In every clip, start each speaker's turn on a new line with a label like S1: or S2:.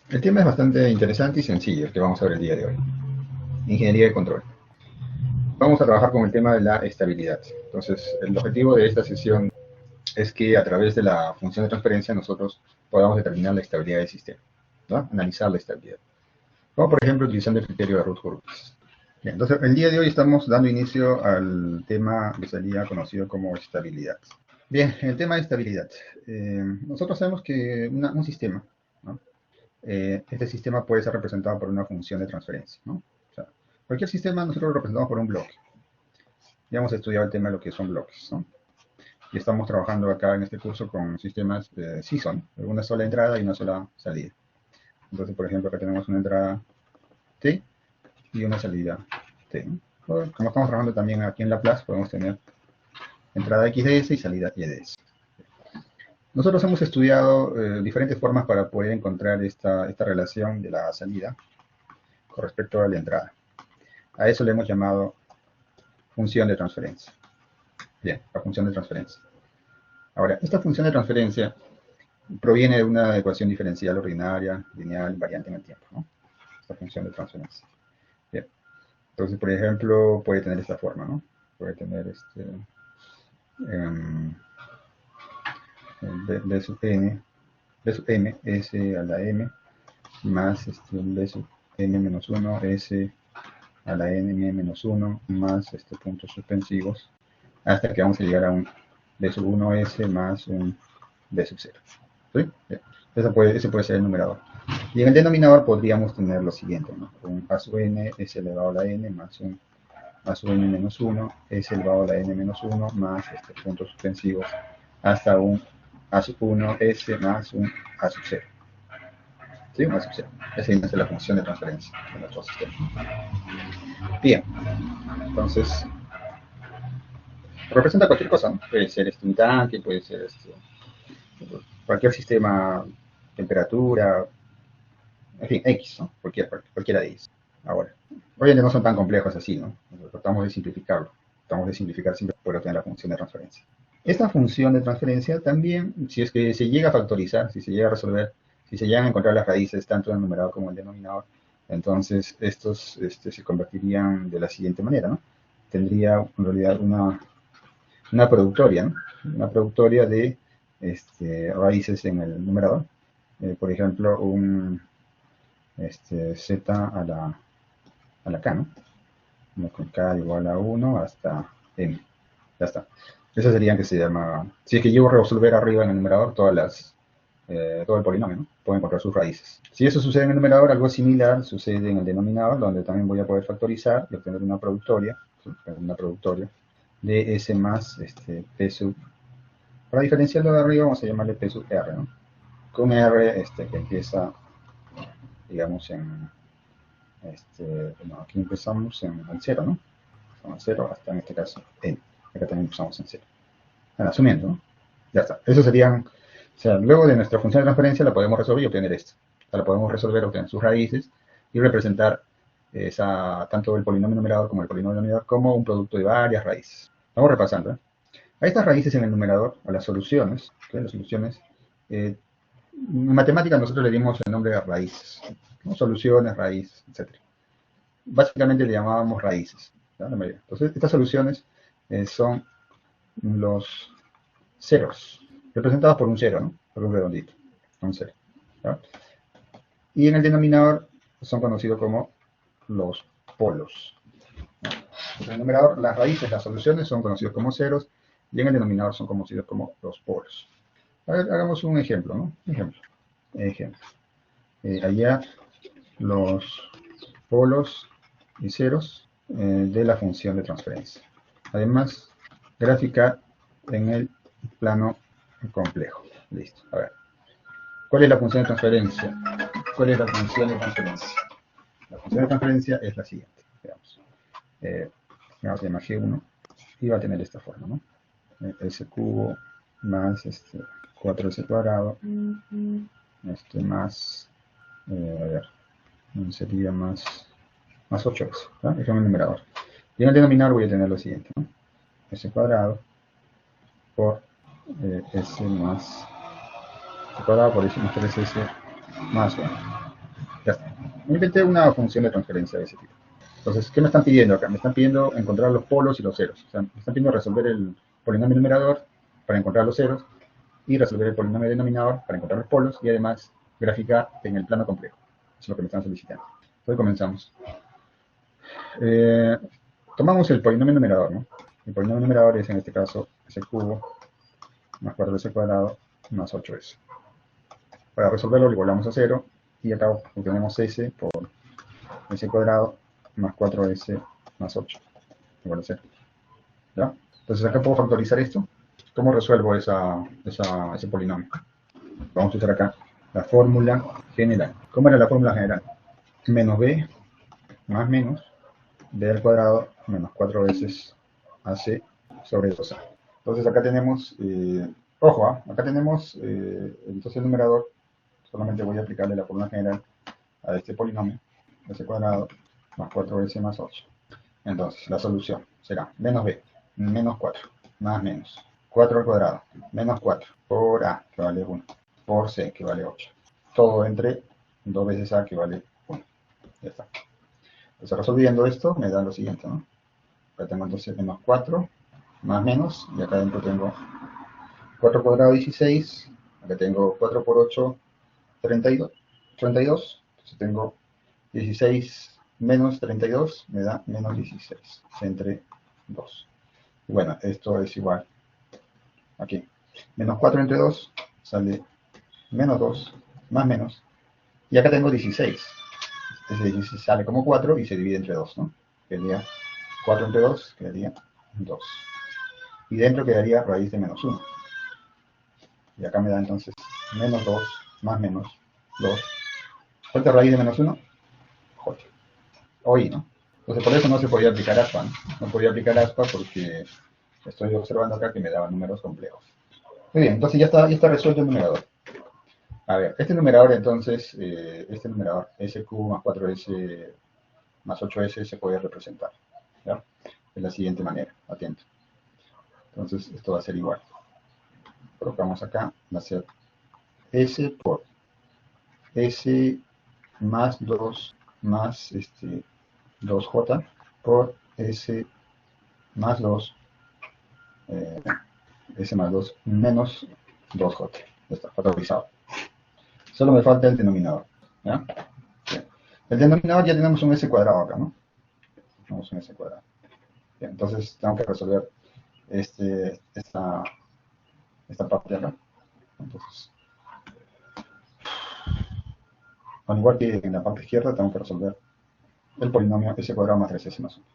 S1: El tema es bastante interesante y sencillo, el que vamos a ver el día de hoy. Ingeniería de control. Vamos a trabajar con el tema de la estabilidad. Entonces, el objetivo de esta sesión es que a través de la función de transferencia nosotros podamos determinar la estabilidad del sistema, ¿no? Analizar la estabilidad. Como por ejemplo utilizando el criterio de Routh-Hurwitz. Bien, entonces, el día de hoy estamos dando inicio al tema que sería conocido como estabilidad. Bien, el tema de estabilidad. Nosotros sabemos que un sistema, ¿no? Este sistema puede ser representado por una función de transferencia, ¿no? O sea, cualquier sistema nosotros lo representamos por un bloque. Ya hemos estudiado el tema de lo que son bloques, ¿no? Y estamos trabajando acá en este curso con sistemas SISO, una sola entrada y una sola salida. Entonces, por ejemplo, acá tenemos una entrada T y una salida T, ¿no? Como estamos trabajando también aquí en Laplace, podemos tener entrada XDS y salida YDS. Nosotros hemos estudiado diferentes formas para poder encontrar esta relación de la salida con respecto a la entrada. A eso le hemos llamado función de transferencia. Bien, la función de transferencia. Ahora, esta función de transferencia proviene de una ecuación diferencial ordinaria, lineal, invariante en el tiempo, ¿no? Esta función de transferencia. Bien. Entonces, por ejemplo, puede tener esta forma, ¿no? Puede tener um, b sub n, b sub m, s a la m, más b sub m menos 1, s a la n menos 1, más puntos suspensivos, hasta que vamos a llegar a un b sub 1s más un b sub 0. ¿Sí? Ese puede ser el numerador. Y en el denominador podríamos tener lo siguiente, ¿no? Un a sub n s elevado a la n más un a sub n menos 1 s elevado a la n menos 1 más puntos suspensivos hasta un a sub 1 s más un a sub 0. ¿Sí? Un a sub 0. Esa es la función de transferencia de nuestro sistema. Bien, entonces representa cualquier cosa, ¿no? Puede ser un tanque, puede ser cualquier sistema, temperatura, en fin, X, ¿no? Cualquiera de ellos. Ahora, hoy en día no son tan complejos así, ¿no? Tratamos de simplificarlo. Tratamos de simplificar siempre para obtener la función de transferencia. Esta función de transferencia también, si es que se llega a factorizar, si se llega a resolver, si se llegan a encontrar las raíces tanto en el numerador como en el denominador, entonces estos se convertirían de la siguiente manera, ¿no? Tendría en realidad una productoria, ¿no? Una productoria de raíces en el numerador. Por ejemplo, un z a la k, ¿no? Con k igual a 1 hasta m. Ya está. Eso sería que se llama. Si es que llego a resolver arriba en el numerador todo el polinomio, ¿no? Puedo encontrar sus raíces. Si eso sucede en el numerador, algo similar sucede en el denominador, donde también voy a poder factorizar y obtener una productoria, ¿sí? Una productoria de S más P sub. Para diferenciarlo de arriba, vamos a llamarle P sub R, ¿no? Con R que empieza, digamos, bueno, aquí empezamos en 0, ¿no? En 0 hasta en este caso n. Acá también empezamos en 0. Bueno, asumiendo, ¿no? Ya está. Eso serían, o sea, luego de nuestra función de transferencia la podemos resolver y obtener esto. O sea, la podemos resolver, obtener sus raíces y representar tanto el polinomio numerador como el polinomio denominador como un producto de varias raíces. Vamos repasando, ¿eh? A estas raíces en el numerador, a las soluciones, ¿okay? Las soluciones, en matemática nosotros le dimos el nombre de raíces, ¿no? Soluciones, raíces, etc. Básicamente le llamábamos raíces, ¿no? La mayoría. Entonces, estas soluciones son los ceros, representados por un cero, ¿no? Por un redondito, un cero, ¿no? Y en el denominador son conocidos como los polos, ¿no? En el numerador, las raíces, las soluciones son conocidos como ceros, y en el denominador son conocidos como los polos. A ver, hagamos un ejemplo, ¿no? Ejemplo. Allá los polos y ceros de la función de transferencia. Además, graficar en el plano complejo. Listo. A ver. ¿Cuál es la función de transferencia? ¿Cuál es la función de transferencia? La función de transferencia es la siguiente. Veamos. Vamos a llamar G1 y va a tener esta forma, ¿no? S cubo más 4S cuadrado, más, a ver, sería más 8S, ¿no? Es un numerador. Y en el denominador voy a tener lo siguiente, ¿no? S cuadrado por S más S cuadrado por S más 3S más 1. Ya está. Me inventé una función de transferencia de ese tipo. Entonces, ¿qué me están pidiendo acá? Me están pidiendo encontrar los polos y los ceros. O sea, me están pidiendo resolver el polinomio numerador para encontrar los ceros y resolver el polinomio denominador para encontrar los polos y además graficar en el plano complejo. Eso es lo que me están solicitando. Entonces comenzamos. Eh, Tomamos el polinomio numerador, ¿no? El polinomio numerador es en este caso s cubo más 4s cuadrado más 8s. Para resolverlo lo igualamos a 0 y acá obtenemos s por s cuadrado más 4s más 8 igual a 0. ¿Ya? Entonces acá puedo factorizar esto. ¿Cómo resuelvo ese polinomio? Vamos a usar acá la fórmula general. ¿Cómo era la fórmula general? Menos b más menos b al cuadrado menos 4 veces ac sobre 2a. Entonces acá tenemos, ojo, acá tenemos entonces el numerador, solamente voy a aplicarle la fórmula general a este polinomio, s cuadrado más 4s más 8. Entonces la solución será menos b, menos 4, más menos 4 al cuadrado, menos 4 por a, que vale 1, por c, que vale 8. Todo entre 2 veces a, que vale 1. Ya está. Entonces resolviendo esto me da lo siguiente, ¿no? Acá tengo entonces menos 4, más menos, y acá dentro tengo 4 cuadrado 16, acá tengo 4 por 8, 32, entonces tengo 16 menos 32, me da menos 16, entre 2. Y bueno, esto es igual, aquí, menos 4 entre 2, sale menos 2, más menos, y acá tengo 16, ese 16 sale como 4 y se divide entre 2, ¿no? Quedaría 4 entre 2, quedaría 2. Y dentro quedaría raíz de menos 1. Y acá me da entonces menos 2 más menos 2. ¿Cuánta raíz de menos 1? J. O I, ¿no? Entonces por eso no se podía aplicar aspa, ¿no? No podía aplicar aspa porque estoy observando acá que me daba números complejos. Muy bien, entonces ya está resuelto el numerador. A ver, este numerador entonces, este numerador SQ más 4S más 8S se puede representar, ¿ya? De la siguiente manera, atento. Entonces esto va a ser igual. Colocamos acá, va a ser S por S más 2 más 2J por S más 2, S más 2 menos 2J. Ya está factorizado. Solo me falta el denominador. ¿Ya? Bien. El denominador ya tenemos un S cuadrado acá, ¿no? Tenemos un S cuadrado. Bien, entonces tengo que resolver esta parte de acá. Entonces, al igual que en la parte izquierda, tengo que resolver el polinomio S cuadrado más 3S más 1.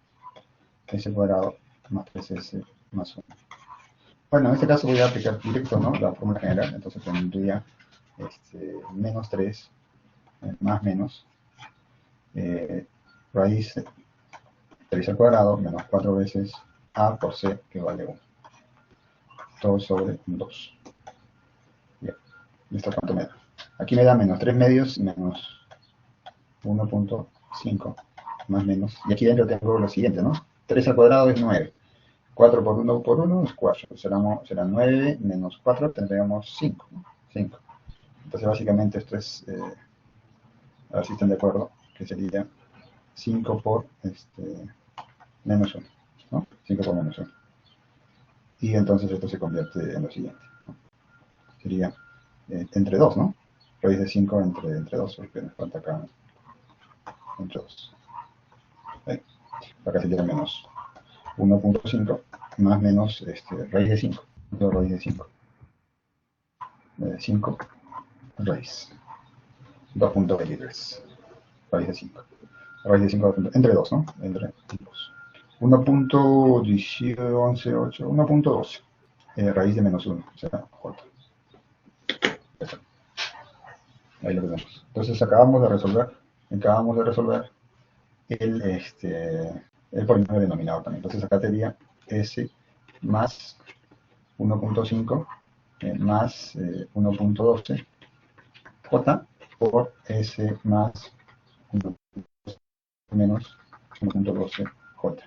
S1: S cuadrado más 3S más 1. Bueno, en este caso voy a aplicar directo, ¿no? La fórmula general. Entonces tendría menos 3 más menos raíz 3 al cuadrado menos 4 veces a por c, que vale 1. Todo sobre 2. Bien. ¿Esto cuánto me da? Aquí me da menos 3 medios menos 1.5 más menos. Y aquí dentro tengo lo siguiente, ¿no? 3 al cuadrado es 9. 4 por 1 por 1 es 4. Será 9 menos 4, tendríamos 5. ¿No? 5. Entonces básicamente esto es, a ver si están de acuerdo, que sería 5 por menos 1. ¿No? 5 por menos 1. Y entonces esto se convierte en lo siguiente, ¿no? Sería entre 2, ¿no? Raíz de 5 entre 2, porque nos falta acá entre 2. Acá sería menos 1.5 más menos raíz de 5. Raíz de 5. 5 raíz. 2.23. Raíz de 5. Raíz de 5 entre 2, ¿no? Entre 2. 1.11.8. 1.12. Raíz de menos 1. O sea, J. Ahí lo tenemos. Entonces acabamos de resolver el polinomio denominador también. Entonces acá sería S más 1.5 más 1.12 J por S más 1 menos 1.12 J.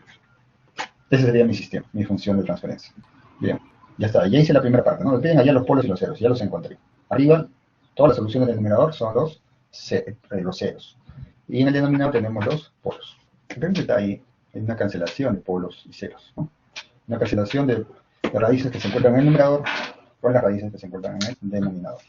S1: Ese sería mi sistema, mi función de transferencia. Bien, ya está. Ya hice la primera parte, ¿no? Me piden allá los polos y los ceros, ya los encontré. Arriba, todas las soluciones del numerador son los los ceros. Y en el denominador tenemos los polos. Entonces ahí hay una cancelación de polos y ceros, ¿no? Una cancelación de raíces que se encuentran en el numerador con las raíces que se encuentran en el denominador.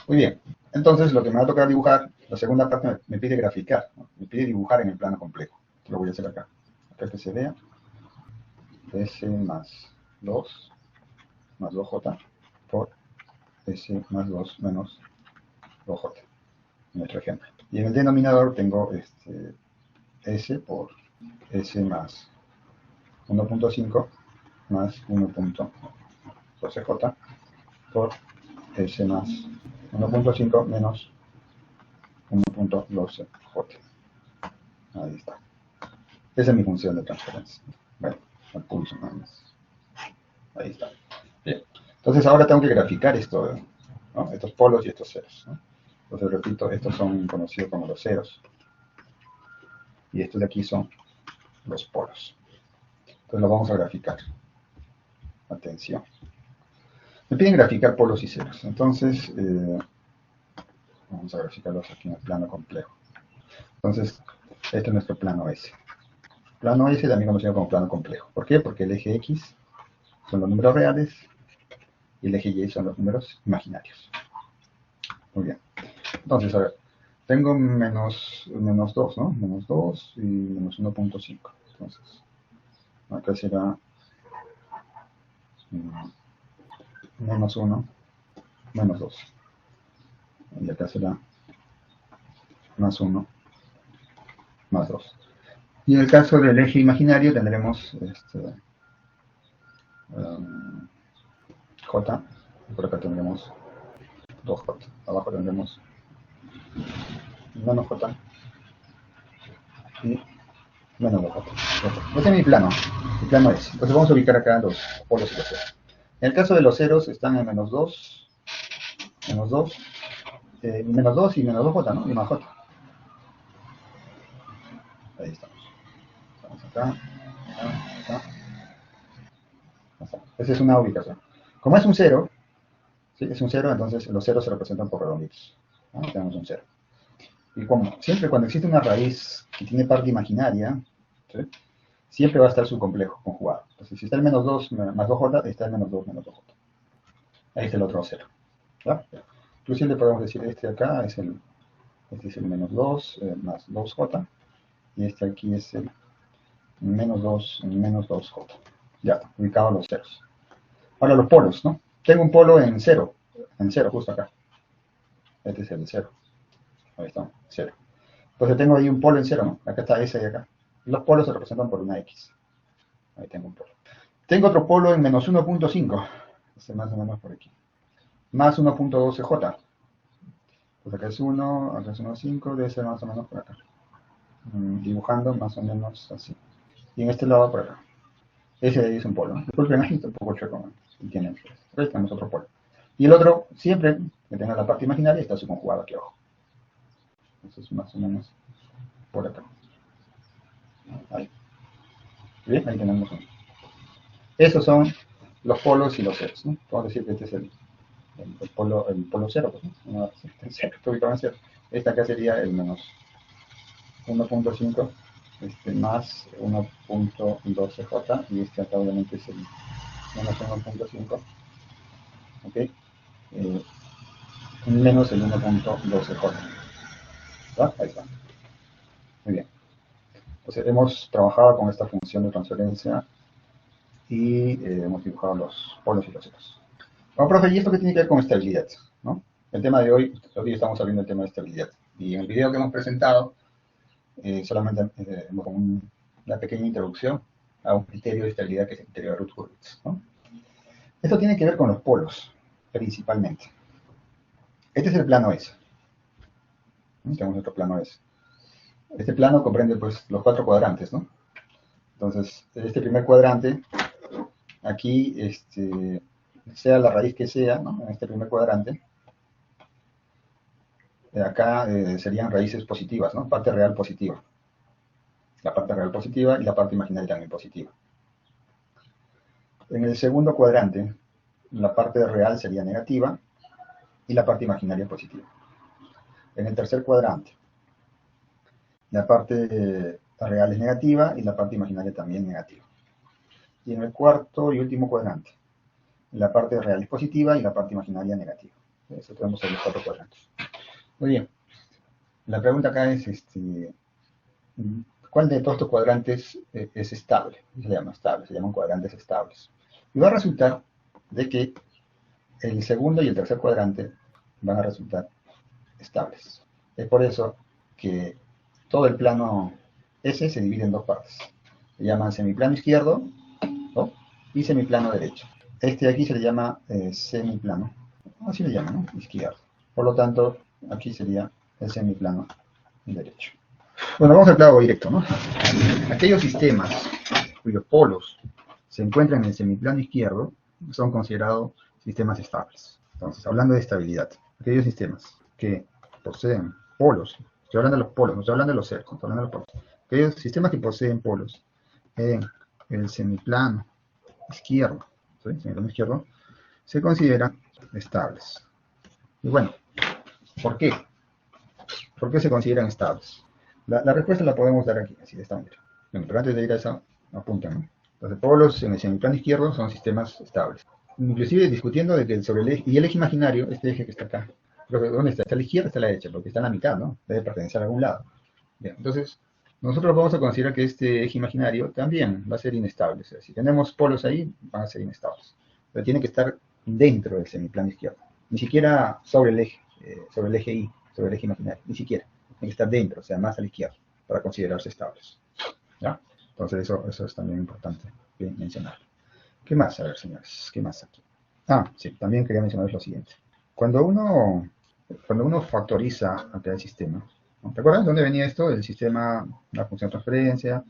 S1: Muy bien, entonces lo que me va a tocar dibujar, la segunda parte me pide graficar, ¿no? Me pide dibujar en el plano complejo. Lo voy a hacer acá. Acá que se vea S más 2 más 2J por S más 2 menos 2J, en nuestro ejemplo. Y en el denominador tengo S por S más 1.5 más 1.12J por S más 1.5 menos 1.12J. Ahí está. Esa es mi función de transferencia. Bueno, al pulso nada más. Ahí está. Bien. Entonces ahora tengo que graficar esto, ¿no? Estos polos y estos ceros, ¿no? Entonces repito, estos son conocidos como los ceros. Y estos de aquí son los polos. Entonces lo vamos a graficar. Atención. Me piden graficar polos y ceros. Entonces, vamos a graficarlos aquí en el plano complejo. Entonces, este es nuestro plano S. Plano S también conocido como plano complejo. ¿Por qué? Porque el eje X son los números reales y el eje Y son los números imaginarios. Muy bien. Entonces, a ver, tengo menos 2, ¿no? Menos 2 y menos 1.5. Entonces, acá será menos 1, menos 2. Y acá será más 1, más 2. Y en el caso del eje imaginario tendremos J, y por acá tendremos 2J. Abajo tendremos menos J y menos 2J. Este es mi plano S. Entonces vamos a ubicar acá los polos y los ceros. En el caso de los ceros están en menos 2, menos 2, menos 2 y menos 2J, ¿no? Y más J. Ahí estamos. Estamos acá, acá. Esa es una ubicación. Como es un 0, ¿sí? Es un 0, entonces los ceros se representan por redonditos, ¿no? Tenemos un 0. Y como siempre cuando existe una raíz que tiene parte imaginaria, ¿sí? Siempre va a estar su complejo conjugado. Entonces si está el menos 2 más 2J, está el menos 2 menos 2J. Ahí está el otro 0. ¿Ya? Inclusive le podemos decir este de acá este es el menos 2 más 2J. Y este aquí es el menos 2 menos 2J. Ya, ubicados los ceros. Ahora los polos, ¿no? Tengo un polo en 0 justo acá. Este es el 0. Ahí está, 0. Entonces tengo ahí un polo en 0, ¿no? Acá está S y acá. Y los polos se representan por una X. Ahí tengo un polo. Tengo otro polo en menos 1.5. Este más o menos por aquí. Más 1.12J. Pues acá es 1, acá es 1.5, debe ser más o menos por acá. Dibujando más o menos así. Y en este lado por acá. Ese de ahí es un polo. Disculpen, ahí está un poco chueco, ¿no? Y tiene ahí tenemos otro polo. Y el otro, siempre que tenga la parte imaginaria, está su conjugado aquí abajo. Entonces más o menos por acá. Ahí. Bien, ahí tenemos uno. Esos son los polos y los ceros, ¿no? Vamos a decir que este es el polo 0, pues, ¿no? El 0, está ubicado en 0. Este acá sería el menos 1.5 más 1.12J y este acá obviamente es el menos 1.5, ¿ok? Menos el 1.12J. ¿Va? Ahí está. Muy bien. Entonces hemos trabajado con esta función de transferencia y hemos dibujado los polos y los ceros. Bueno, profe, ¿y esto qué tiene que ver con estabilidad? ¿No? El tema de hoy estamos hablando del tema de estabilidad. Y en el video que hemos presentado, solamente hemos como una pequeña introducción a un criterio de estabilidad que es el criterio de Routh-Hurwitz, ¿no? Esto tiene que ver con los polos, principalmente. Este es el plano S. Tenemos nuestro plano S. Este plano comprende pues los 4 cuadrantes, ¿no? Entonces, este primer cuadrante, aquí, sea la raíz que sea, ¿no? En este primer cuadrante, acá serían raíces positivas, ¿no? Parte real positiva. La parte real positiva y la parte imaginaria también positiva. En el segundo cuadrante, la parte real sería negativa y la parte imaginaria positiva. en el tercer cuadrante. La parte real es negativa y la parte imaginaria también negativa. Y en el cuarto y último cuadrante, la parte real es positiva y la parte imaginaria negativa. Eso tenemos en los 4 cuadrantes. Muy bien. La pregunta acá es, ¿cuál de todos estos cuadrantes es estable? Se llama estable, se llaman cuadrantes estables. Y va a resultar de que el segundo y el tercer cuadrante van a resultar estables. Es por eso que todo el plano S se divide en dos partes. Se llaman semiplano izquierdo, ¿no? Y semiplano derecho. Este de aquí se le llama semiplano, así le llaman, ¿no? Izquierdo. Por lo tanto, aquí sería el semiplano derecho. Bueno, vamos al clavo directo, ¿no? Aquellos sistemas cuyos polos se encuentran en el semiplano izquierdo son considerados sistemas estables. Entonces, hablando de estabilidad, aquellos sistemas que poseen polos, estoy hablando de los polos, no estoy hablando de los cercos, estoy hablando de los polos. Aquellos sistemas que poseen polos en el semiplano izquierdo, ¿sí? Semiplano izquierdo, se consideran estables. Y bueno, ¿por qué? ¿Por qué se consideran estables? La respuesta la podemos dar aquí, así de esta manera. Bueno, pero antes de ir a esa, apunten, ¿no? Los polos en el semiplano izquierdo son sistemas estables. Inclusive discutiendo de que sobre el eje, y el eje imaginario, este eje que está acá, ¿dónde está? ¿Está a la izquierda o está a la derecha? Porque está en la mitad, ¿no? Debe pertenecer a algún lado. Bien, entonces, nosotros vamos a considerar que este eje imaginario también va a ser inestable. O sea, si tenemos polos ahí, van a ser inestables. Pero tiene que estar dentro del semiplano izquierdo. Ni siquiera sobre el eje Y, sobre el eje imaginario, ni siquiera. Tiene que estar dentro, o sea, más a la izquierda, para considerarse estables. ¿Ya? Entonces eso es también importante bien mencionar. ¿Qué más? A ver, señores, ¿qué más aquí? Ah, sí, también quería mencionar lo siguiente. Cuando uno factoriza acá el sistema, ¿no? ¿Te acuerdas de dónde venía esto? El sistema, la función de transferencia,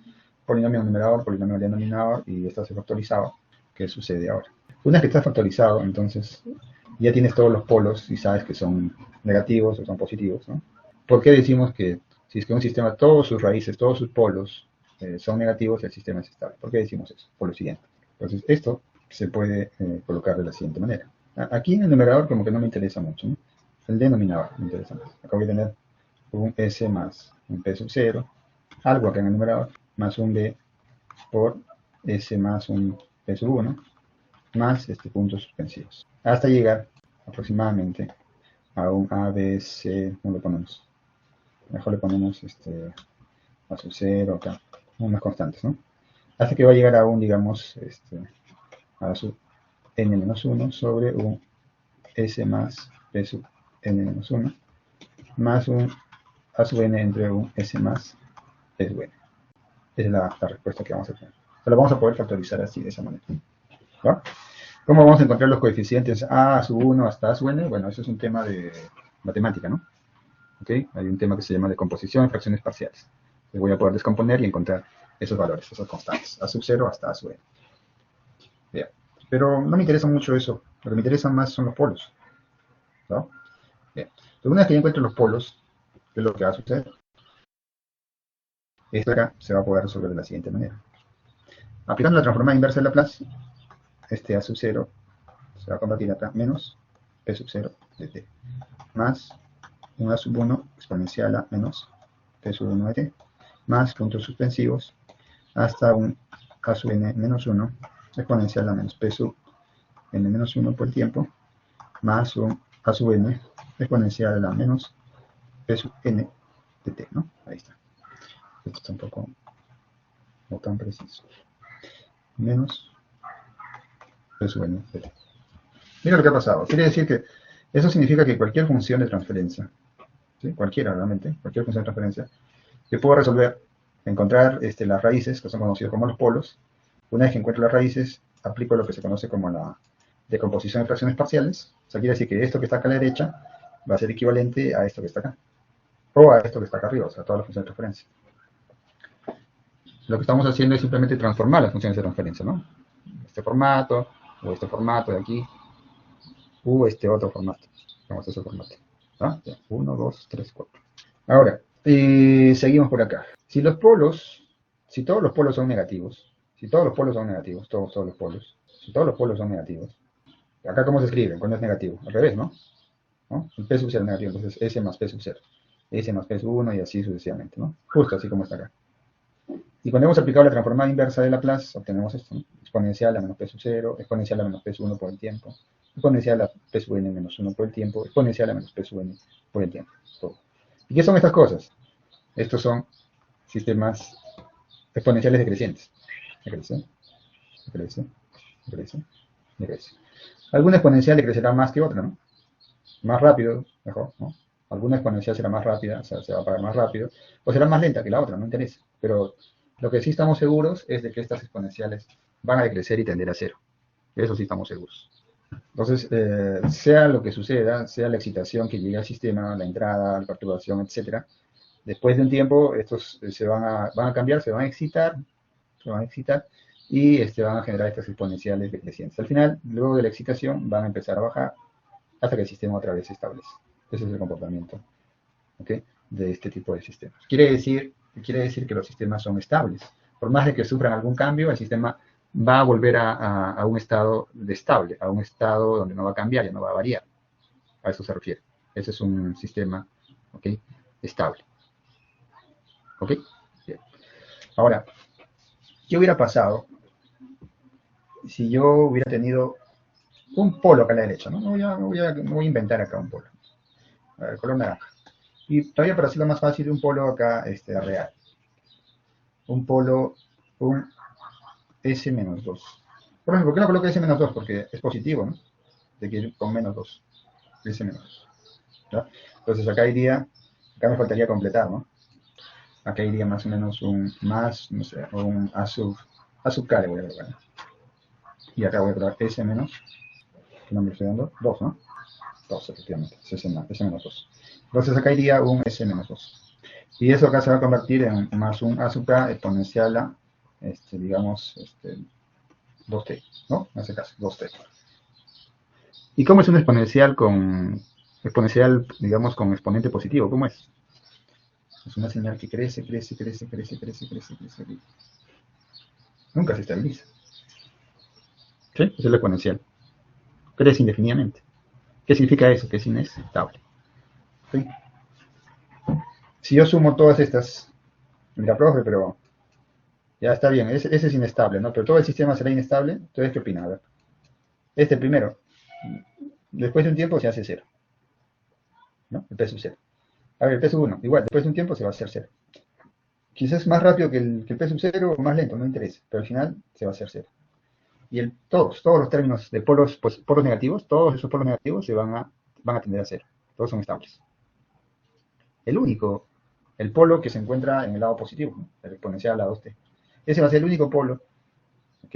S1: polinomio numerador, polinomio denominador, y esto se factorizaba. ¿Qué sucede ahora? Una vez que está factorizado, entonces ya tienes todos los polos y sabes que son negativos o son positivos, ¿no? ¿Por qué decimos que si es que un sistema, todos sus raíces, todos sus polos son negativos, el sistema es estable? ¿Por qué decimos eso? Por lo siguiente. Entonces, esto se puede colocar de la siguiente manera. Aquí en el numerador como que no me interesa mucho, ¿no? El denominador me interesa más. Acá voy a tener un S más un P sub 0, algo acá en el numerador, más un B por S más un P sub 1, más puntos suspensivos. Hasta llegar aproximadamente a un A, B, C, ¿cómo lo ponemos? Mejor le ponemos a sub 0 acá, unas constantes, ¿no? Hasta que va a llegar a un, digamos, a sub n-1 sobre un S más P sub n-1 más un A sub n entre un S más P sub n. Esa es la respuesta que vamos a tener. Lo vamos a poder factorizar así, de esa manera. ¿Va? ¿Cómo vamos a encontrar los coeficientes A sub 1 hasta A sub n? Bueno, eso es un tema de matemática, ¿no? ¿Okay? Hay un tema que se llama decomposición en fracciones parciales. Les voy a poder descomponer y encontrar esos valores, esas constantes, A sub 0 hasta A sub n. Bien. Pero no me interesa mucho eso. Lo que me interesa más son los polos, ¿no? Bien. Entonces, una vez que yo encuentro los polos, ¿qué es lo que va a suceder? Esto acá se va a poder resolver de la siguiente manera. Aplicando la transformada inversa de Laplace, este A sub 0 se va a convertir acá menos P sub 0 de t, más un A sub 1 exponencial a menos P sub 1 de t, más puntos suspensivos, hasta un A sub n menos 1 exponencial a menos P sub n menos 1 por el tiempo, más un A sub n exponencial a menos P sub n de t, ¿no? Ahí está. Esto está un poco no tan preciso. Menos P sub n de t. Mira lo que ha pasado. Quiere decir que eso significa que cualquier función de transferencia, ¿sí? Cualquiera realmente, cualquier función de transferencia, que puedo resolver, encontrar las raíces, que son conocidas como los polos. Una vez que encuentro las raíces, aplico lo que se conoce como la decomposición de fracciones parciales. O sea, quiere decir que esto que está acá a la derecha va a ser equivalente a esto que está acá. O a esto que está acá arriba, o sea, todas las funciones de transferencia. Lo que estamos haciendo es simplemente transformar las funciones de transferencia, ¿no? Este formato, o este formato de aquí, u este otro formato. Vamos a ese formato. ¿Ah? 1, 2, 3, 4. Ahora, seguimos por acá. Si todos los polos son negativos, todos los polos son negativos, todos los polos, si todos los polos son negativos, acá ¿cómo se escriben cuando es negativo? Al revés, ¿no? ¿no? El P sub 0 negativo, entonces S más P sub 0. S más P sub 1 y así sucesivamente, ¿no? Justo así como está acá. Y cuando hemos aplicado la transformada inversa de Laplace, obtenemos esto, ¿no? Exponencial a menos P sub 0, exponencial a menos P sub 1 por el tiempo, exponencial a P sub n menos 1 por el tiempo, exponencial a menos P sub n por el tiempo. Todo. ¿Y qué son estas cosas? Estos son sistemas exponenciales decrecientes. Decrece, decrece, decrece, decrece. Alguna exponencial decrecerá más que otra, ¿no? Más rápido, mejor, ¿no? Alguna exponencial será más rápida, o sea, se va a pagar más rápido, o será más lenta que la otra, no interesa. Pero lo que sí estamos seguros es de que estas exponenciales van a decrecer y tender a cero. De eso sí estamos seguros. Entonces, sea lo que suceda, sea la excitación que llegue al sistema, la entrada, la perturbación, etcétera, después de un tiempo estos van a cambiar, se van a excitar y van a generar estas exponenciales decrecientes. Al final, luego de la excitación, van a empezar a bajar hasta que el sistema otra vez se establece. Ese es el comportamiento, ¿okay?, de este tipo de sistemas. Quiere decir que los sistemas son estables. Por más de que sufran algún cambio, el sistema va a volver a un estado de estable, a un estado donde no va a cambiar, ya no va a variar. A eso se refiere. Ese es un sistema, ¿okay?, estable. ¿Ok? Bien. Ahora, ¿qué hubiera pasado si yo hubiera tenido un polo acá a la derecha? ¿No? Voy a inventar acá un polo. A ver, color naranja. Y todavía para hacerlo más fácil, un polo acá real. Un polo, un S menos 2. Por ejemplo, ¿por qué no coloco S menos 2? Porque es positivo, ¿no? De que ir con menos 2. S menos 2. ¿Ya? Entonces acá me faltaría completar, ¿no? Acá iría más o menos un más, no sé, o un A sub K le voy a colocar, ¿no? Y acá voy a colocar S menos, ¿qué nombre estoy dando? 2, ¿no? 2, efectivamente, S menos 2. Entonces acá iría un S menos 2. Y eso acá se va a convertir en más un A sub K exponencial a, digamos, 2t, ¿no? En ese caso, 2t. ¿Y cómo es un exponencial, digamos, con exponente positivo? ¿Cómo es? Es una señal que crece, crece, crece, crece, crece, crece, crece. Nunca se estabiliza. ¿Sí? Eso es lo exponencial. Crece indefinidamente. ¿Qué significa eso? Que es inestable. ¿Sí? Si yo sumo todas estas, mira, profe, pero ya está bien, ese es inestable, ¿no? Pero todo el sistema será inestable. Entonces, ¿qué opina? A ver. Este primero, después de un tiempo se hace cero, ¿no? El P sub 0. A ver, el P sub 1, igual, después de un tiempo se va a hacer cero. Quizás más rápido que el P sub 0 o más lento, no interesa, pero al final se va a hacer cero. Y todos los términos de polos, pues, polos negativos, todos esos polos negativos van a tender a cero. Todos son estables. El polo que se encuentra en el lado positivo, ¿no? El exponencial al lado 2t. Ese va a ser el único polo, ¿ok?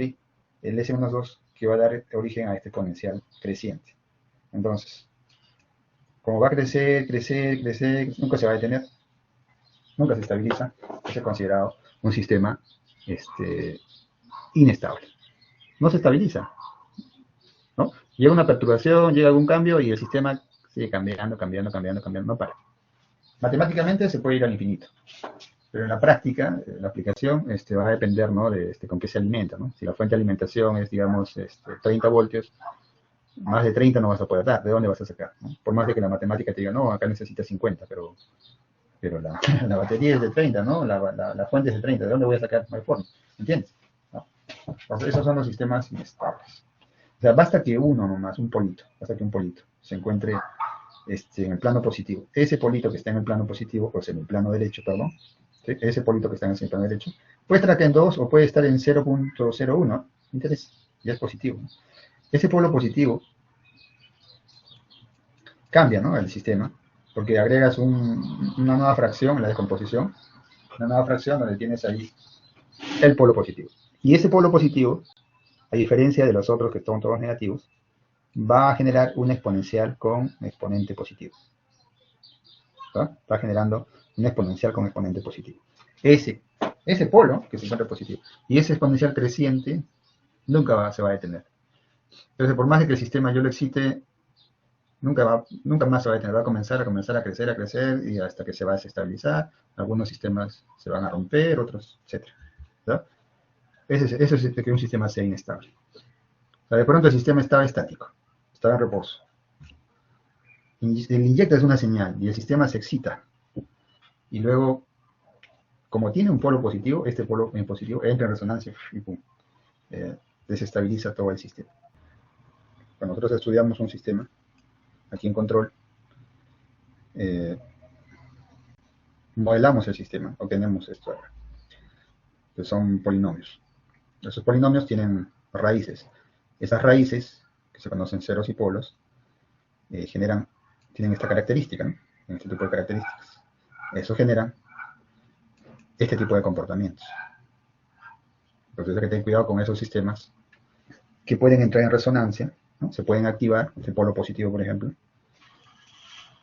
S1: El S-2, que va a dar origen a este exponencial creciente. Entonces, como va a crecer, crecer, crecer, nunca se va a detener, nunca se estabiliza, es considerado un sistema inestable. No se estabiliza, ¿no? Llega una perturbación, llega algún cambio y el sistema sigue cambiando, cambiando, cambiando, cambiando, no para. Matemáticamente se puede ir al infinito, pero en la práctica, la aplicación va a depender, ¿no?, de con qué se alimenta, ¿no? Si la fuente de alimentación es, digamos, 30 voltios, más de 30 no vas a poder dar. ¿De dónde vas a sacar? ¿No? Por más de que la matemática te diga, no, acá necesitas 50, pero la batería es de 30, ¿no? La fuente es de 30, ¿de dónde voy a sacar? No hay forma, ¿entiendes? ¿No? Entonces, esos son los sistemas inestables. O sea, basta que un polito, se encuentre en el plano positivo. Ese polito que está en el plano positivo, o sea, en el plano derecho, perdón, ¿sí? Ese polito que está en el plano derecho, puede estar acá en 2 o puede estar en 0.01, ¿no? Interesa, ya es positivo, ¿no? Ese polo positivo cambia, ¿no?, el sistema, porque agregas una nueva fracción en la descomposición, una nueva fracción donde tienes ahí el polo positivo. Y ese polo positivo, a diferencia de los otros que son todos negativos, va a generar un exponencial con exponente positivo. ¿Va? Está generando un exponencial con exponente positivo. Ese polo que se encuentra positivo y ese exponencial creciente nunca se va a detener. Entonces, por más de que el sistema yo lo excite, nunca más se va a detener. Va a comenzar a crecer y hasta que se va a desestabilizar. Algunos sistemas se van a romper, otros, etc. ¿verdad? Eso es que un sistema sea inestable. O sea, de pronto el sistema estaba estático, estaba en reposo. le inyectas una señal y el sistema se excita. Y luego, como tiene un polo positivo, este polo positivo entra en resonancia y pum, desestabiliza todo el sistema. Cuando nosotros estudiamos un sistema, aquí en control, modelamos el sistema, obtenemos esto acá, que son polinomios. Esos polinomios tienen raíces. Esas raíces, que se conocen ceros y polos, tienen esta característica, ¿no? Este tipo de características. Eso genera este tipo de comportamientos. Entonces hay que tener cuidado con esos sistemas que pueden entrar en resonancia, ¿no? Se pueden activar, el polo positivo, por ejemplo,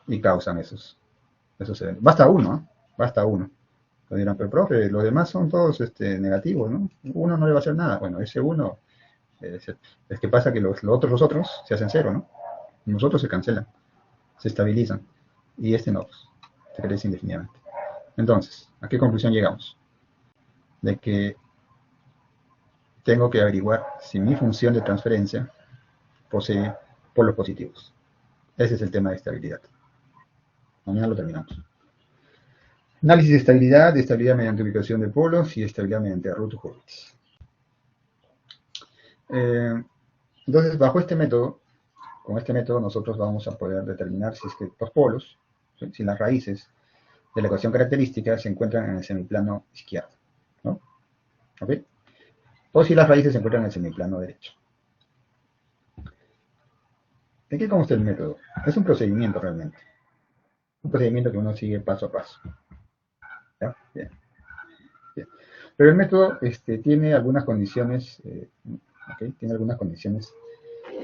S1: y causan esos eventos. Basta uno, ¿eh? Basta uno. Lo dirán, pero profe, los demás son todos negativos, ¿no? Uno no le va a hacer nada. Bueno, ese uno, es que pasa que los otros se hacen cero, ¿no? Los otros se cancelan, se estabilizan, y este no, pues, se crece indefinidamente. Entonces, ¿a qué conclusión llegamos? De que tengo que averiguar si mi función de transferencia posee polos positivos. Ese es el tema de estabilidad. Mañana lo terminamos. Análisis de estabilidad mediante ubicación de polos y estabilidad mediante Routh-Hurwitz. Entonces, bajo este método, con este método nosotros vamos a poder determinar si es que los polos, si las raíces de la ecuación característica se encuentran en el semiplano izquierdo, ¿no? ¿Ok? O si las raíces se encuentran en el semiplano derecho. ¿En qué consta el método? Es un procedimiento realmente. Un procedimiento que uno sigue paso a paso. ¿Ya? Bien. Bien. Pero el método tiene algunas condiciones, ¿okay? Tiene algunas condiciones,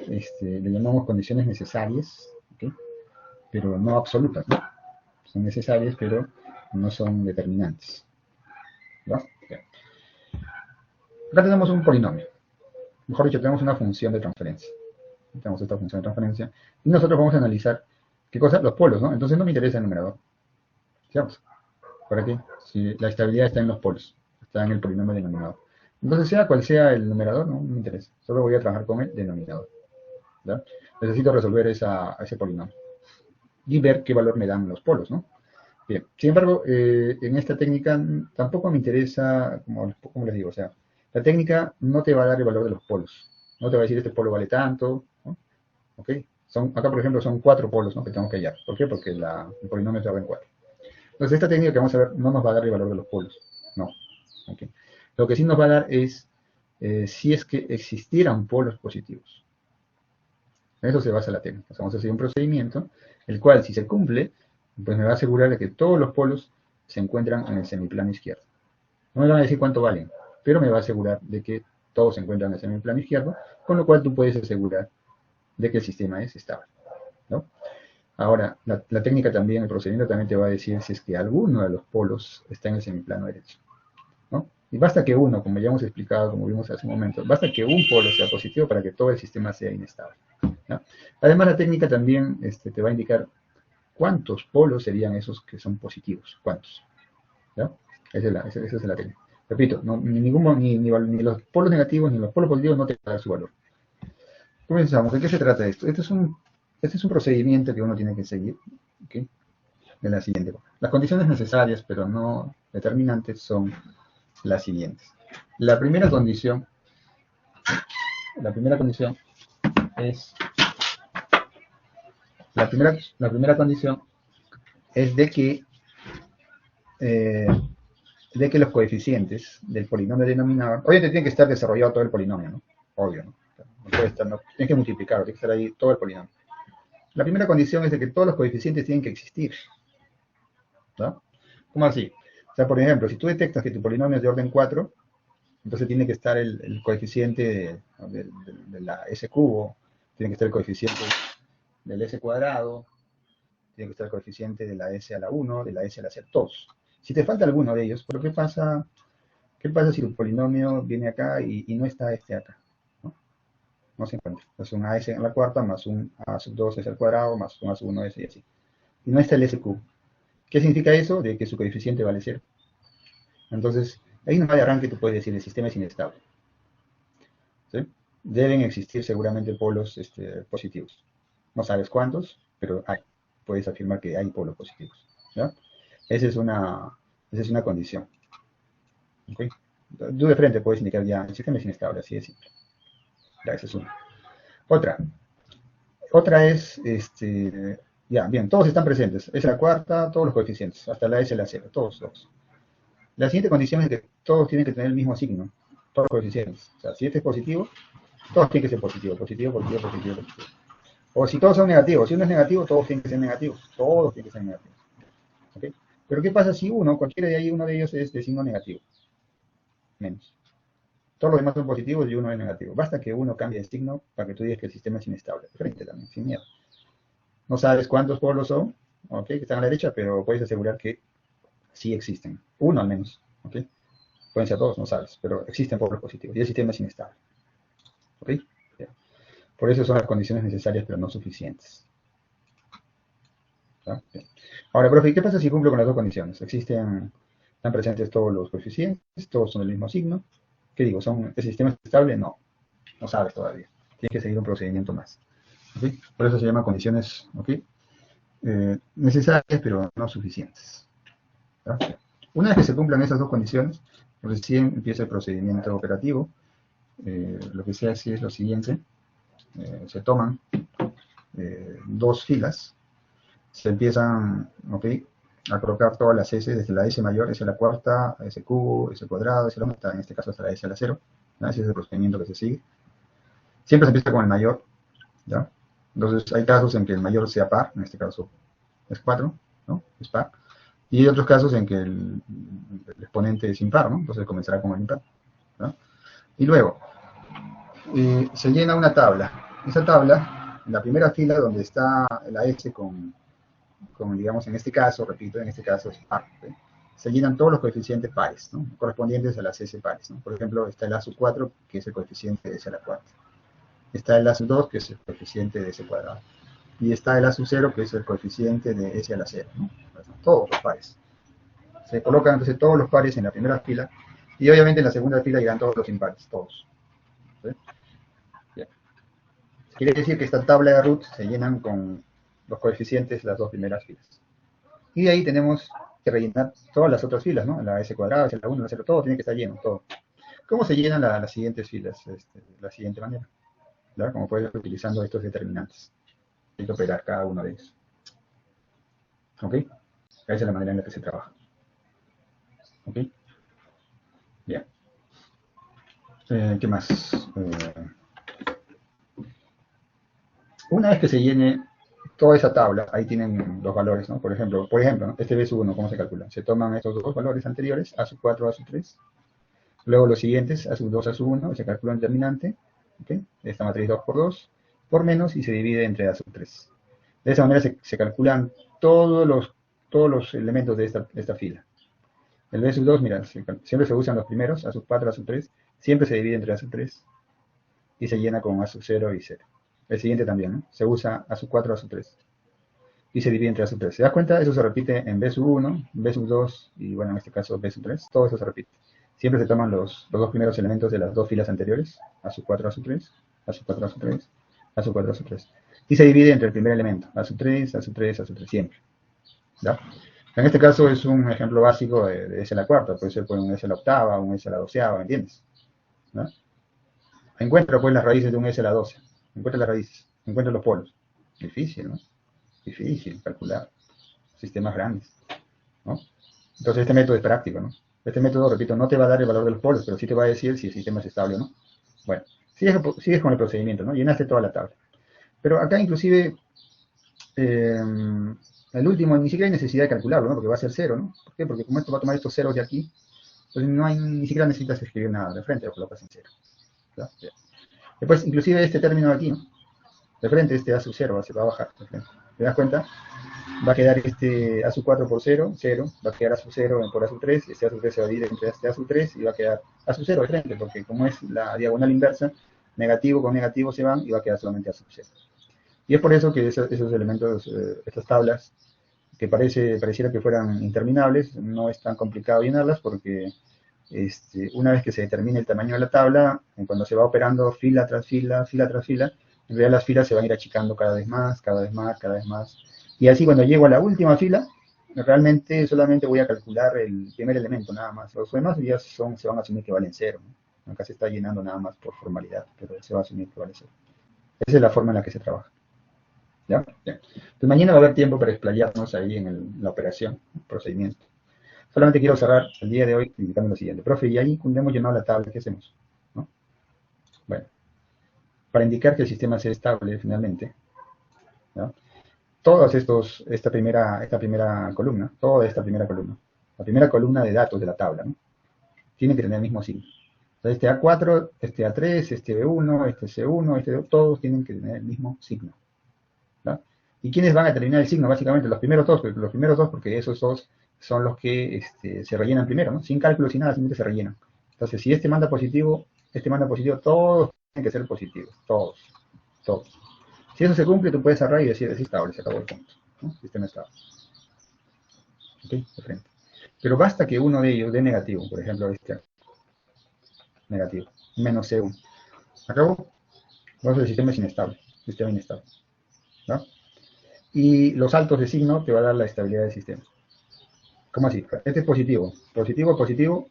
S1: le llamamos condiciones necesarias, ¿okay? Pero no absolutas, ¿no? Son necesarias, pero no son determinantes. ¿No? Bien. Acá tenemos un polinomio. Mejor dicho, tenemos una función de transferencia. Tenemos esta función de transferencia. Y nosotros vamos a analizar, ¿qué cosa? Los polos, ¿no? Entonces no me interesa el numerador. ¿Cierto? ¿Para qué? Si la estabilidad está en los polos, está en el polinomio denominador. Entonces, sea cual sea el numerador, no me interesa. Solo voy a trabajar con el denominador. ¿Ya? Necesito resolver ese polinomio. Y ver qué valor me dan los polos, ¿no? Bien. Sin embargo, en esta técnica tampoco me interesa, como les digo, o sea, la técnica no te va a dar el valor de los polos. No te va a decir este polo vale tanto, ¿no? ¿Ok? Acá, por ejemplo, son 4 polos, ¿no? Que tengo que hallar. ¿Por qué? Porque el polinomio está en 4. Entonces, esta técnica que vamos a ver no nos va a dar el valor de los polos. No. ¿Okay? Lo que sí nos va a dar es si es que existieran polos positivos. En eso se basa la técnica. O sea, vamos a hacer un procedimiento, el cual, si se cumple, pues me va a asegurar de que todos los polos se encuentran en el semiplano izquierdo. No me van a decir cuánto valen, pero me va a asegurar de que todos se encuentran en el semiplano izquierdo, con lo cual tú puedes asegurar de que el sistema es estable, ¿no? Ahora, la técnica también, el procedimiento también te va a decir si es que alguno de los polos está en el semiplano derecho, ¿no? Y basta que uno, como ya hemos explicado, como vimos hace un momento, basta que un polo sea positivo para que todo el sistema sea inestable, ¿no? Además, la técnica también te va a indicar cuántos polos serían esos que son positivos, cuántos, ¿no? Esa es la técnica. Repito, ni los polos negativos ni los polos positivos no te van a dar su valor. Comenzamos. ¿De qué se trata esto? Este es un procedimiento que uno tiene que seguir, ¿okay? De la siguiente forma. Las condiciones necesarias, pero no determinantes, son las siguientes. La primera condición es de que los coeficientes del polinomio denominador, obviamente tiene que estar desarrollado todo el polinomio, ¿no? Obvio, ¿no? No puede estar, no, tienes que multiplicarlo, tiene que estar ahí todo el polinomio. La primera condición es de que todos los coeficientes tienen que existir, ¿no? ¿Cómo así? O sea, por ejemplo, si tú detectas que tu polinomio es de orden 4, entonces tiene que estar el coeficiente de la S cubo, tiene que estar el coeficiente del S cuadrado, tiene que estar el coeficiente de la S a la 1, de la S a la Z, todos. Si te falta alguno de ellos, ¿pero qué pasa si el polinomio viene acá y no está acá? No se encuentra. Es un AS en la cuarta más un A sub 2 S al cuadrado más un A sub 1 S y así. Y no está el S cubo. ¿Qué significa eso? De que su coeficiente vale 0. Entonces, ahí no hay arranque, tú puedes decir el sistema es inestable. ¿Sí? Deben existir seguramente polos positivos. No sabes cuántos, pero hay. puedes afirmar que hay polos positivos. ¿Ya? Esa es una condición. ¿Okay? Tú de frente puedes indicar ya, el sistema es inestable, así de simple. Ya, esa es una. Otra es, ya, bien, todos están presentes. Es la cuarta, todos los coeficientes, hasta la S la 0, todos. La siguiente condición es que todos tienen que tener el mismo signo, todos los coeficientes. O sea, si este es positivo, todos tienen que ser positivos, positivo. O si todos son negativos, si uno es negativo, todos tienen que ser negativos, todos tienen que ser negativos. ¿Okay? Pero ¿qué pasa si cualquiera de ahí, uno de ellos es de signo negativo? Menos. Todos los demás son positivos y uno es negativo. Basta que uno cambie de signo para que tú digas que el sistema es inestable. Frente también, sin miedo. No sabes cuántos polos son, ¿ok? Que están a la derecha, pero puedes asegurar que sí existen. Uno al menos, ¿ok? Pueden ser dos, no sabes, pero existen polos positivos y el sistema es inestable. ¿Ok? Bien. Por eso son las condiciones necesarias, pero no suficientes. ¿Ya? Ahora, profe, ¿qué pasa si cumplo con las dos condiciones? Están presentes todos los coeficientes, todos son del mismo signo. ¿Qué digo? ¿El sistema es estable? No, no sabes todavía. Tienes que seguir un procedimiento más. ¿Okay? Por eso se llaman condiciones, ¿okay? Necesarias, pero no suficientes. ¿Ya? Una vez que se cumplan esas dos condiciones, recién empieza el procedimiento operativo. Lo que se hace es lo siguiente. Se toman dos filas, se empiezan, ¿okay?, a colocar todas las S, desde la S mayor, S a la cuarta, S cubo, S cuadrado, S a la mitad, en este caso hasta la S a la cero. ¿Ya? Ese es el procedimiento que se sigue. Siempre se empieza con el mayor, ¿ya? Entonces hay casos en que el mayor sea par, en este caso es 4, ¿no? Es par. Y hay otros casos en que el exponente es impar, ¿no? Entonces comenzará con el impar, ¿no? Y luego, se llena una tabla. Esa tabla, en la primera fila donde está la S digamos, en este caso, repito, en este caso es par, ¿sí? Se llenan todos los coeficientes pares, ¿no? Correspondientes a las S pares, ¿no? Por ejemplo, está el A sub 4, que es el coeficiente de S a la cuarta. Está el A sub 2, que es el coeficiente de S cuadrado. Y está el A sub 0, que es el coeficiente de S a la 0, ¿no? Todos los pares. Se colocan entonces todos los pares en la primera fila, y obviamente en la segunda fila irán todos los impares, todos. ¿Sí? Bien. Quiere decir que esta tabla de root se llenan con los coeficientes de las dos primeras filas. Y de ahí tenemos que rellenar todas las otras filas, ¿no? La S cuadrada, S a la 1, la 0, todo tiene que estar lleno, todo. ¿Cómo se llenan las siguientes filas? De la siguiente manera, ¿verdad? Como puedes ver, utilizando estos determinantes. Hay que operar cada uno de ellos. ¿Ok? Esa es la manera en la que se trabaja. ¿Ok? Bien. ¿Qué más? Una vez que se llene toda esa tabla, ahí tienen los valores, ¿no? Por ejemplo, ¿no? Este B sub 1, ¿cómo se calcula? Se toman estos dos valores anteriores, A sub 4, A sub 3. Luego los siguientes, A sub 2, A sub 1, se calcula un determinante, ¿okay? Esta matriz 2 por menos, y se divide entre A sub 3. De esa manera se calculan todos los elementos de esta fila. El B sub 2, mira, siempre se usan los primeros, A sub 4, A sub 3, siempre se divide entre A sub 3 y se llena con A sub 0 y 0. El siguiente también, ¿no? Se usa A sub 4, A sub 3 y se divide entre A sub 3. ¿Se das cuenta? Eso se repite en B sub 1, B sub 2 y, bueno, en este caso B sub 3. Todo eso se repite. Siempre se toman los dos primeros elementos de las dos filas anteriores, A sub 4, A sub 3, A sub 4, A sub 3, A sub 4, A sub 3. Y se divide entre el primer elemento, A sub 3, A sub 3, A sub 3, siempre. ¿Ya? En este caso es un ejemplo básico de S a la cuarta, puede ser pues un S a la octava, un S a la doceava, ¿me entiendes? ¿No? Encuentra pues las raíces de un S a la 12. Encuentra las raíces, encuentra los polos. Difícil, ¿no? Difícil calcular sistemas grandes, ¿no? Entonces este método es práctico, ¿no? Este método, repito, no te va a dar el valor de los polos, pero sí te va a decir si el sistema es estable o no. Bueno, sigues con el procedimiento, ¿no? Llenaste toda la tabla. Pero acá inclusive, el último ni siquiera hay necesidad de calcularlo, ¿no? Porque va a ser 0, ¿no? ¿Por qué? Porque como esto va a tomar estos ceros de aquí, entonces ni siquiera necesitas escribir nada de frente, lo colocas en 0. ¿Ya? Después, inclusive este término de aquí, ¿no? De frente este A sub 0 se va a bajar. De frente. ¿Te das cuenta? Va a quedar este A sub 4 por 0, 0, va a quedar A sub 0 por A sub 3, este A sub 3 se va a dividir entre este A sub 3 y va a quedar A sub 0 de frente, porque como es la diagonal inversa, negativo con negativo se van y va a quedar solamente A sub 0. Y es por eso que esos elementos, estas tablas, que pareciera que fueran interminables, no es tan complicado llenarlas porque una vez que se determine el tamaño de la tabla, cuando se va operando fila tras fila, en realidad las filas se van a ir achicando cada vez más, cada vez más, cada vez más, Y así cuando llego a la última fila, realmente solamente voy a calcular el primer elemento nada más. Los demás ya se van a asumir que valen cero, ¿no? Acá se está llenando nada más por formalidad, pero se va a asumir que vale cero. Esa es la forma en la que se trabaja. ¿Ya? Bien. Entonces mañana va a haber tiempo para explayarnos ahí en la operación, el procedimiento. Solamente quiero cerrar el día de hoy indicando lo siguiente. Profe, y ahí cuando hemos llenado la tabla, ¿qué hacemos? ¿No? Bueno, para indicar que el sistema sea estable finalmente, ¿no? Esta primera columna, toda esta primera columna, la primera columna de datos de la tabla, ¿no? Tiene que tener el mismo signo. Entonces, este A4, este A3, este B1, este C1, este B2, todos tienen que tener el mismo signo, ¿no? ¿Y quiénes van a determinar el signo? Básicamente los primeros dos, porque esos dos son los que se rellenan primero, ¿no? Sin cálculo, sin nada, simplemente se rellenan. Entonces, si este manda positivo, todos tienen que ser positivos, todos, todos. Si eso se cumple, tú puedes cerrar y decir, es estable, se acabó el punto, ¿no? Sistema estable. ¿Ok? De frente. Pero basta que uno de ellos dé negativo, por ejemplo, este negativo, menos C1. Acabó. Entonces el sistema es inestable, sistema inestable, ¿no? Y los saltos de signo te va a dar la estabilidad del sistema. ¿Cómo así? Este es positivo. Positivo, positivo,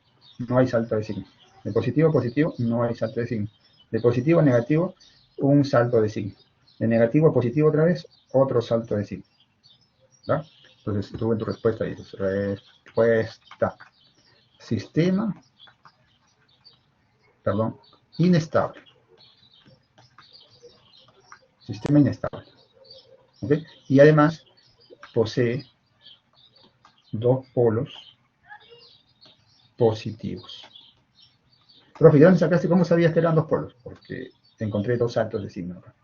S1: no hay salto de signo. De positivo a positivo, no hay salto de signo. De positivo a negativo, un salto de signo. De negativo a positivo otra vez, otro salto de signo. ¿No? Entonces, tú en tu respuesta dices, respuesta, sistema, perdón, inestable. Sistema inestable. ¿Ok? Y además posee dos polos positivos. Profe, ¿de dónde sacaste? ¿Cómo sabías que eran dos polos? Porque encontré dos saltos de signo acá.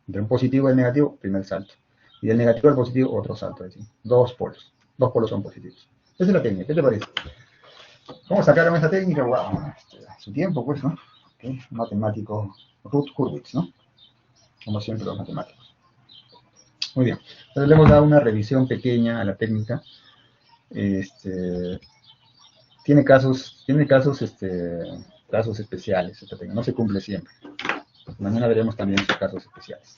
S1: Entre un positivo y el negativo, primer salto. Y del negativo al positivo, otro salto de signo. Dos polos. Dos polos son positivos. Esa es la técnica. ¿Qué te parece? ¿Cómo sacaron esta técnica? Wow, su tiempo, pues, ¿no? ¿Okay? Matemático Ruth Hurwitz, ¿no? Como siempre los matemáticos. Muy bien. Entonces le hemos dado una revisión pequeña a la técnica. Casos especiales esta técnica. No se cumple siempre. Mañana veremos también sus casos especiales.